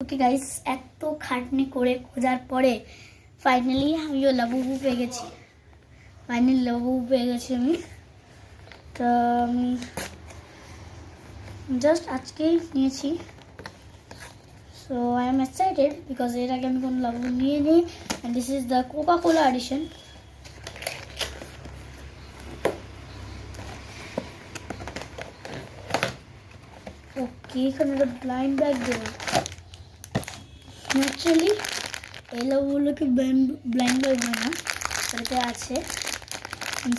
Okay guys, এত খাটনি করে খোঁজার পরে ফাইনালি আমিও লাবুবু পেয়ে গেছি। আমি তো আমি জাস্ট আজকেই নিয়েছি। So I am excited because এর আগে আমি কোনো লাবুবু নিয়ে নিই। And this is the Coca Cola edition. Okay, এখানে একটা ব্লাইন্ড ব্যাগ দেবো। ন্যাচারালি এই লাবুগুলোকে ব্লাইন্ড ব্যাগ হয় না, এটাতে আছে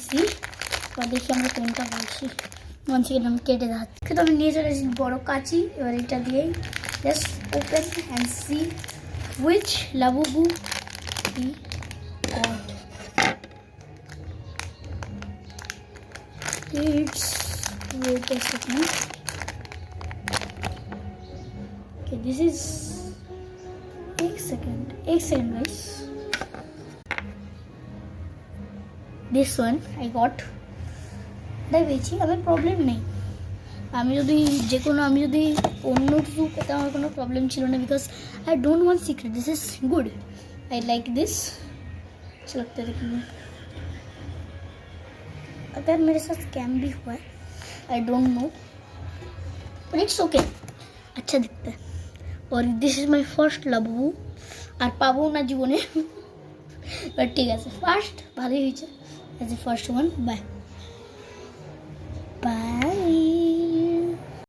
সি। বা দেখি আমরা কোনটা বলছি। সেকেন্ড আমি কেটে দেখাচ্ছি। কিন্তু আমি নিয়ে চলে এসেছি বড়ো কাঁচি। এবার এটা দিয়েই just open and see which Labubu I got. It's wait a second. Okay, this is एक second guys. This one I got. এটাই পেয়েছি, আমার প্রবলেম নেই। আমি যদি অন্য কিছু পেতে আমার কোনো প্রবলেম ছিল না, because I don't want secret. This is good, I like this. अच्छा लगता है देखने में। अगर मेरे साथ स्कैम भी हुआ है, I don't know, but it's okay, अच्छा दिखता है। और this is my first Labubu. আর পাবো না জীবনে, বাট ঠিক আছে, ফার্স্ট ভালোই হয়েছে। As a first one. Bye by.